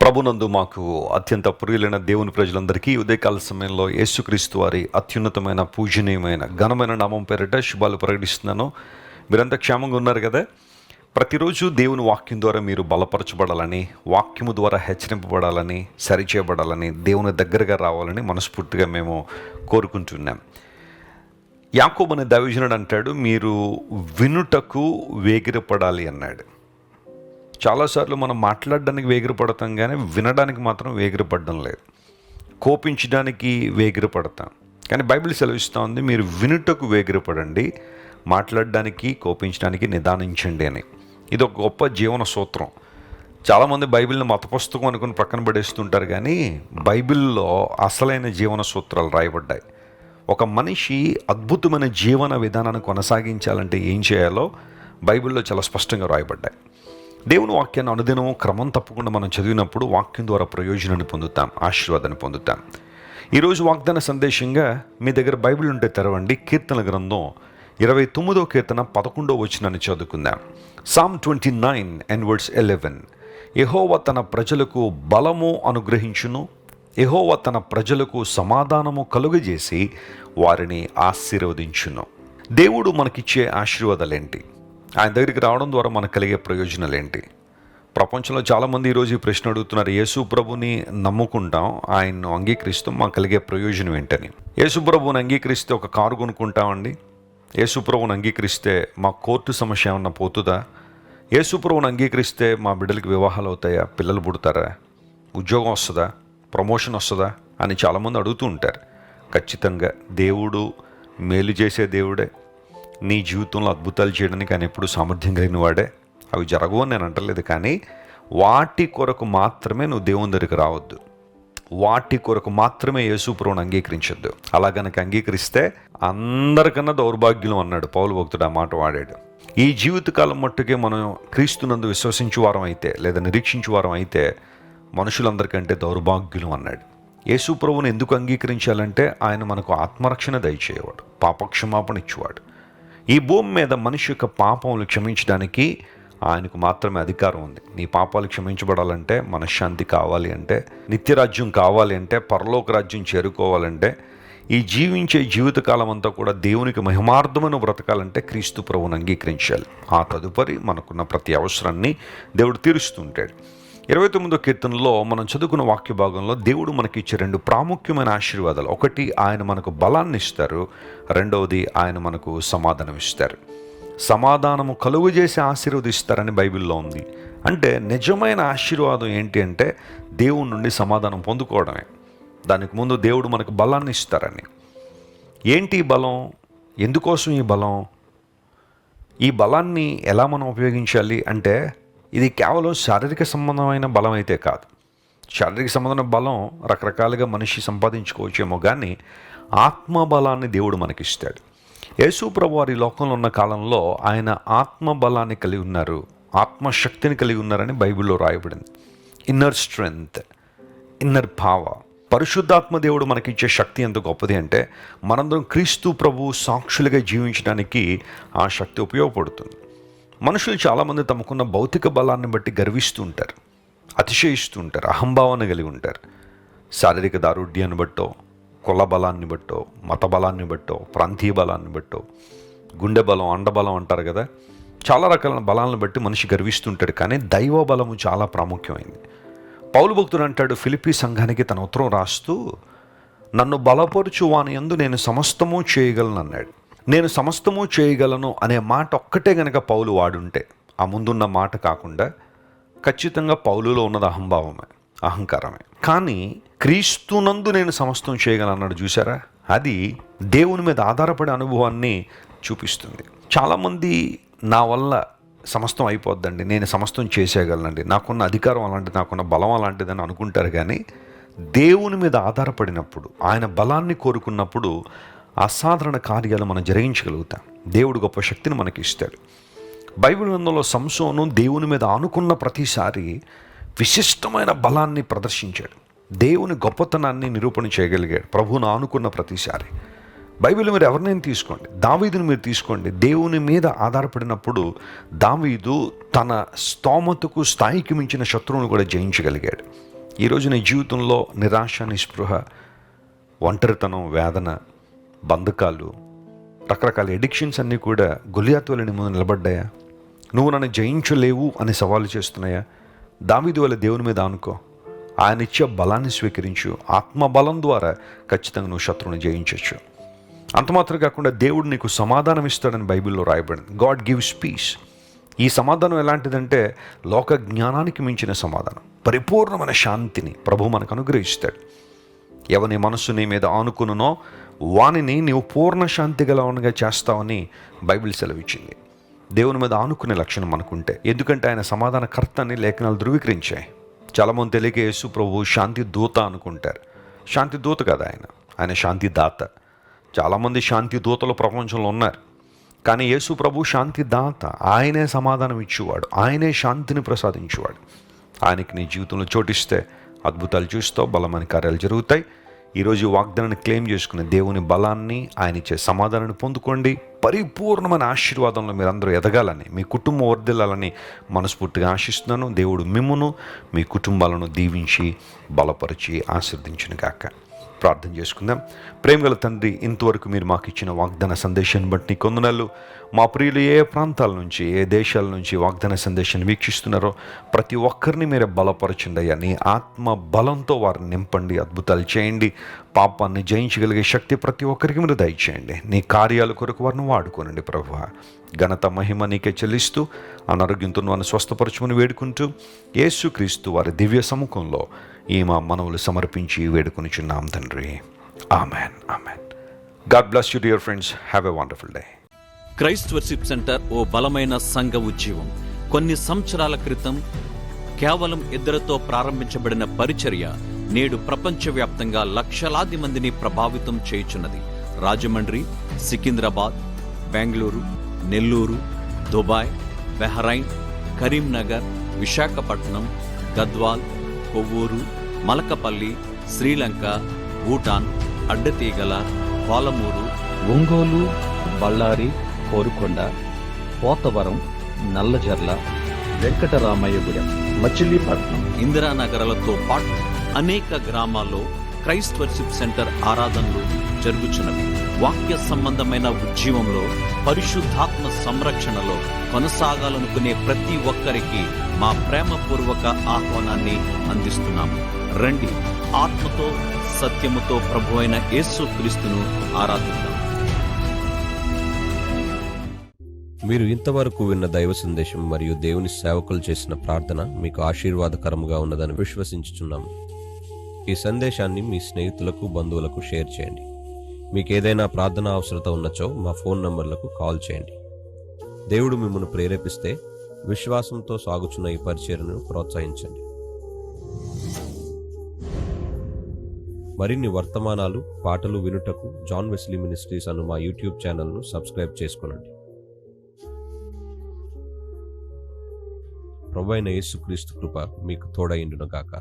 ప్రభునందు మాకు అత్యంత ప్రియులైన దేవుని ప్రజలందరికీ ఉదయకాల సమయంలో యేసుక్రీస్తు వారి అత్యున్నతమైన పూజనీయమైన ఘనమైన నామం పేరిట శుభాలు ప్రకటిస్తున్నాను. మీరంతా క్షేమంగా ఉన్నారు కదా? ప్రతిరోజు దేవుని వాక్యం ద్వారా మీరు బలపరచబడాలని, వాక్యము ద్వారా హెచ్చరింపబడాలని, సరిచేయబడాలని, దేవుని దగ్గరగా రావాలని మనస్ఫూర్తిగా మేము కోరుకుంటున్నాం. యాకోబు అనే దైవజనుడు అంటాడు, మీరు వినుటకు వేగిరపడాలి అన్నాడు. చాలాసార్లు మనం మాట్లాడడానికి వేగిరపడతాం, కానీ వినడానికి మాత్రం వేగిరపడడం లేదు. కోపించడానికి వేగిరపడతాం, కానీ బైబిల్ సెలవిస్తూ ఉంది, మీరు వినుటకు వేగిరపడండి, మాట్లాడడానికి కోపించడానికి నిదానించండి అని. ఇది ఒక గొప్ప జీవన సూత్రం. చాలామంది బైబిల్ని మత పుస్తకం అనుకుని పక్కన పడేస్తుంటారు, కానీ బైబిల్లో అసలైన జీవన సూత్రాలు రాయబడ్డాయి. ఒక మనిషి అద్భుతమైన జీవన విధానాన్ని కొనసాగించాలంటే ఏం చేయాలో బైబిల్లో చాలా స్పష్టంగా రాయబడ్డాయి. దేవుని వాక్యాన్ని అనుదినము క్రమం తప్పకుండా మనం చదివినప్పుడు వాక్యం ద్వారా ప్రయోజనాన్ని పొందుతాం, ఆశీర్వాదాన్ని పొందుతాం. ఈరోజు వాగ్దాన సందేశంగా మీ దగ్గర బైబిల్ ఉంటే తెరవండి. కీర్తన గ్రంథం 29వ కీర్తన 11వ వచనాన్ని చదువుకుందాం. Psalm 29 and verse 11. యెహోవా తన ప్రజలకు బలము అనుగ్రహించును, యెహోవా తన ప్రజలకు సమాధానము కలుగజేసి వారిని ఆశీర్వదించును. దేవుడు మనకిచ్చే ఆశీర్వాదాలేంటి? ఆయన దగ్గరికి రావడం ద్వారా మనకు కలిగే ప్రయోజనాలు ఏంటి? ప్రపంచంలో చాలామంది ఈరోజు ఈ ప్రశ్న అడుగుతున్నారు. యేసు ప్రభుని నమ్ముకుంటాం, ఆయన్ను అంగీకరిస్తాం, మాకు కలిగే ప్రయోజనం ఏంటని. యేసు ప్రభుని అంగీకరిస్తే ఒక కారు కొనుక్కుంటామండి? యేసు ప్రభుని అంగీకరిస్తే మా కోర్టు సమస్య ఏమన్నా పోతుందా? యేసు ప్రభుని అంగీకరిస్తే మా బిడ్డలకి వివాహాలు అవుతాయా, పిల్లలు పుడతారా, ఉద్యోగం వస్తుందా, ప్రమోషన్ వస్తుందా అని చాలామంది అడుగుతూ ఉంటారు. ఖచ్చితంగా దేవుడు మేలు చేసే దేవుడే, నీ జీవితంలో అద్భుతాలు చేయడానికి ఆయన ఎప్పుడు సామర్థ్యం కలిగిన వాడే. అవి జరగవు అని నేను అంటలేదు, కానీ వాటి కొరకు మాత్రమే నువ్వు దేవుని దగ్గరికి రావద్దు, వాటి కొరకు మాత్రమే యేసు ప్రభువుని అంగీకరించొద్దు. అలా కనుక అంగీకరిస్తే అందరికన్నా దౌర్భాగ్యం అన్నాడు పౌలు భక్తుడు, ఆ మాట వాడాడు. ఈ జీవితకాలం మట్టుకే మనం క్రీస్తునందు విశ్వసించు వారం అయితే, లేదా నిరీక్షించు వారం అయితే మనుషులందరికంటే దౌర్భాగ్యులు అన్నాడు. యేసు ప్రభువుని ఎందుకు అంగీకరించాలంటే ఆయన మనకు ఆత్మరక్షణ దయచేయవాడు, పాపక్షమాపణ ఇచ్చేవాడు. ఈ భూమి మీద మనిషి యొక్క పాపములు క్షమించడానికి ఆయనకు మాత్రమే అధికారం ఉంది. నీ పాపాలు క్షమించబడాలంటే, మనశ్శాంతి కావాలి అంటే, నిత్యరాజ్యం కావాలి అంటే, పరలోక రాజ్యం చేరుకోవాలంటే, ఈ జీవించే జీవితకాలం అంతా కూడా దేవునికి మహిమార్థమైన బ్రతకాలంటే క్రీస్తు ప్రభువుని అంగీకరించాలి. ఆ తదుపరి మనకున్న ప్రతి అవసరాన్ని దేవుడు తీరుస్తుంటాడు. 29వ కీర్తనలో మనం చదువుకున్న వాక్య భాగంలో దేవుడు మనకి ఇచ్చే 2 ప్రాముఖ్యమైన ఆశీర్వాదాలు. ఒకటి, ఆయన మనకు బలాన్ని ఇస్తారు. రెండవది, ఆయన మనకు సమాధానం ఇస్తారు. సమాధానము కలుగజేసి ఆశీర్వదిస్తారని బైబిల్లో ఉంది. అంటే నిజమైన ఆశీర్వాదం ఏంటి అంటే దేవుడి నుండి సమాధానం పొందుకోవడమే. దానికి ముందు దేవుడు మనకు బలాన్ని ఇస్తారని. ఏంటి ఈ బలం? ఎందుకోసం ఈ బలం? ఈ బలాన్ని ఎలా మనం ఉపయోగించాలి అంటే, ఇది కేవలం శారీరక సంబంధమైన బలం అయితే కాదు. శారీరక సంబంధమైన బలం రకరకాలుగా మనిషి సంపాదించుకోవచ్చేమో, కానీ ఆత్మబలాన్ని దేవుడు మనకిస్తాడు. యేసు ప్రభు వారి లోకంలో ఉన్న కాలంలో ఆయన ఆత్మబలాన్ని కలిగి ఉన్నారు, ఆత్మశక్తిని కలిగి ఉన్నారని బైబిల్లో రాయబడింది. Inner strength, inner power. పరిశుద్ధాత్మ దేవుడు మనకిచ్చే శక్తి ఎంత గొప్పది అంటే, మనందరం క్రీస్తు ప్రభు సాక్షులుగా జీవించడానికి ఆ శక్తి ఉపయోగపడుతుంది. మనుషులు చాలామంది తమకున్న భౌతిక బలాన్ని బట్టి గర్విస్తూ ఉంటారు, అతిశయిస్తూ ఉంటారు, అహంభావాన్ని కలిగి ఉంటారు. శారీరక దారుఢ్యాన్ని బట్టో, కుల బలాన్ని బట్టో, మత బలాన్ని బట్టో, ప్రాంతీయ బలాన్ని బట్టో, గుండె బలం, అండబలం అంటారు కదా, చాలా రకాల బలాలను బట్టి మనిషి గర్విస్తుంటాడు. కానీ దైవ బలము చాలా ప్రాముఖ్యమైంది. పౌలు భక్తుడు అంటాడు ఫిలిప్పీ సంఘానికి తన ఉత్తరం రాస్తూ, నన్ను బలపరుచు వాని యందు నేను సమస్తము చేయగలను అన్నాడు. నేను సమస్తము చేయగలను అనే మాట ఒక్కటే గనక పౌలు వాడుంటే, ఆ ముందున్న మాట కాకుండా, ఖచ్చితంగా పౌలులో ఉన్నది అహంభావమే, అహంకారమే. కానీ క్రీస్తునందు నేను సమస్తం చేయగలను అన్నాడు చూసారా, అది దేవుని మీద ఆధారపడే అనుభవాన్ని చూపిస్తుంది. చాలామంది నా వల్ల సమస్తం అయిపోద్దండి, నేను సమస్తం చేసేయగలనండి, నాకున్న అధికారం అలాంటిది, నాకున్న బలం అలాంటిదని అనుకుంటారు. కానీ దేవుని మీద ఆధారపడినప్పుడు, ఆయన బలాన్ని కోరుకున్నప్పుడు అసాధారణ కార్యాలు మనం జరిగించగలుగుతాం. దేవుడు గొప్ప శక్తిని మనకి ఇస్తాడు. బైబిల్ గ్రంథంలో సంసోను దేవుని మీద ఆనుకున్న ప్రతిసారి విశిష్టమైన బలాన్ని ప్రదర్శించాడు, దేవుని గొప్పతనాన్ని నిరూపణ చేయగలిగాడు ప్రభువును ఆనుకున్న ప్రతిసారి. బైబిల్ మీరు ఎవరినైనా తీసుకోండి, దావీదుని మీరు తీసుకోండి, దేవుని మీద ఆధారపడినప్పుడు దావీదు తన స్తోమతకు స్థాయికి మించిన శత్రువును కూడా జయించగలిగాడు. ఈరోజు నీ జీవితంలో నిరాశ, నిస్పృహ, ఒంటరితనం, వేదన, బంధకాలు, రకరకాల ఎడిక్షన్స్ అన్నీ కూడా గొలియాతు వలె నీ ముందు నిలబడ్డాయా? నువ్వు నన్ను జయించలేవు అని సవాలు చేస్తున్నాయా? దావీదు వలె దేవుని మీద ఆనుకో. ఆయన ఇచ్చే బలాన్ని స్వీకరించు. ఆత్మబలం ద్వారా ఖచ్చితంగా నువ్వు శత్రువుని జయించవచ్చు. అంత మాత్రం కాకుండా దేవుడు నీకు సమాధానం ఇస్తాడని బైబిల్లో రాయబడింది. God gives peace. ఈ సమాధానం ఎలాంటిదంటే లోక జ్ఞానానికి మించిన సమాధానం, పరిపూర్ణమైన శాంతిని ప్రభు మనకు అనుగ్రహిస్తాడు. ఎవని మనస్సు నీ మీద ఆనుకునునో వానిని నీవు పూర్ణ శాంతి గలవనగా చేస్తావని బైబిల్ సెలవిచ్చింది. దేవుని మీద ఆనుకునే లక్షణం మనకుంటే, ఎందుకంటే ఆయన సమాధానకర్త అని లేఖనాలు ధృవీకరించాయి. చాలామంది తెలియక యేసు ప్రభు శాంతి దూత అనుకుంటారు. శాంతి దూత కదా ఆయన శాంతి దాత. చాలామంది శాంతి దూతలు ప్రపంచంలో ఉన్నారు, కానీ యేసు ప్రభు శాంతి దాత. ఆయనే సమాధానం ఇచ్చేవాడు, ఆయనే శాంతిని ప్రసాదించేవాడు. ఆయనకి నీ జీవితంలో చోటిస్తే అద్భుతాలు చూస్తావు, బలమైన కార్యాలు జరుగుతాయి. ఈరోజు వాగ్దానాన్ని క్లెయిమ్ చేసుకునే దేవుని బలాన్ని, ఆయన ఇచ్చే సమాధానాన్ని పొందుకోండి. పరిపూర్ణమైన ఆశీర్వాదంలో మీరందరూ ఎదగాలని, మీ కుటుంబం వర్ధిల్లాలని మనస్ఫూర్తిగా ఆశిస్తున్నాను. దేవుడు మిమ్మును, మీ కుటుంబాలను దీవించి బలపరిచి ఆశీర్వదించును గాక. ప్రార్థన చేసుకుందాం. ప్రేమగల తండ్రి, ఇంతవరకు మీరు మాకు ఇచ్చిన వాగ్దాన సందేశాన్ని బట్టి కొందనాలు. మా ప్రియులు ఏ ప్రాంతాల నుంచి, ఏ దేశాల నుంచి వాగ్దాన సందేశాన్ని వీక్షిస్తున్నారో ప్రతి ఒక్కరిని మీరే బలపరచండి అయ్యా. నీ ఆత్మ బలంతో వారిని నింపండి, అద్భుతాలు చేయండి. పాపాన్ని జయించగలిగే శక్తి ప్రతి ఒక్కరికి మీరు దయచేయండి. నీ కార్యాల కొరకు వారిని వాడుకోనండి ప్రభువా. ఘనత మహిమ నీకే చెల్లిస్తూ అనారోగ్యంతో వారిని స్వస్థపరచుమని వేడుకుంటూ యేసుక్రీస్తు వారి దివ్య సముఖంలో ఈ మా మనవులు సమర్పించి వేడుకొనిచున్నాం తండ్రి. Amen, amen. God bless you dear friends. Have a wonderful day. Christ Worship Centre ఓ బలమైన సంఘ ఉద్యమం. కొన్ని సంవత్సరాల క్రితం కేవలం 2 ప్రారంభించబడిన పరిచర్య నేడు ప్రపంచవ్యాప్తంగా లక్షలాది మందిని ప్రభావితం చేయుచున్నది. రాజమండ్రి, సికింద్రాబాద్, బెంగళూరు, నెల్లూరు, దుబాయ్, బహ్రైన్, కరీంనగర్, విశాఖపట్నం, గద్వాల్, కొవ్వూరు, మలకపల్లి, శ్రీలంక, భూటాన్, అడ్డతీగల, పాలమూరు, ఒంగోలు, బళ్ళారి, కోరుకొండ, పోతవరం, నల్లజర్ల, వెంకటరామయ్యగూడెం, మచిలీపట్నం, ఇందిరానగర్లతో పాటు అనేక గ్రామాల్లో క్రైస్ట్ వర్షిప్ సెంటర్ ఆరాధనలు జరుగుచున్నవి. వాక్య సంబంధమైన ఉద్యమంలో, పరిశుద్ధాత్మ సంరక్షణలో కొనసాగాలనుకునే ప్రతి ఒక్కరికి మా ప్రేమపూర్వక ఆహ్వానాన్ని అందిస్తున్నాము. రండి, ఆత్మతో సత్యముతో ప్రభువైన యేసుక్రీస్తును ఆరాధిద్దాం. మీరు ఇంతవరకు విన్న దైవ సందేశం మరియు దేవుని సేవకులు చేసిన ప్రార్థన మీకు ఆశీర్వాదకరముగా ఉన్నదని విశ్వసించుచున్నాము. ఈ సందేశాన్ని మీ స్నేహితులకు, బంధువులకు షేర్ చేయండి. మీకు ఏదైనా ప్రార్థన అవసరత ఉన్నచో మా ఫోన్ నంబర్లకు కాల్ చేయండి. దేవుడు మిమ్మల్ని ప్రేరేపిస్తే విశ్వాసంతో సాగుచున్న ఈ పరిచర్యను ప్రోత్సహించండి. మరిన్ని వర్తమానాలు, పాటలు వినుటకు జాన్ వెస్లీ మినిస్ట్రీస్ అను మా యూట్యూబ్ ఛానల్ను సబ్స్క్రైబ్ చేసుకోనండి. ప్రభువైన యేసుక్రీస్తు కృప మీకు తోడైండును గాక.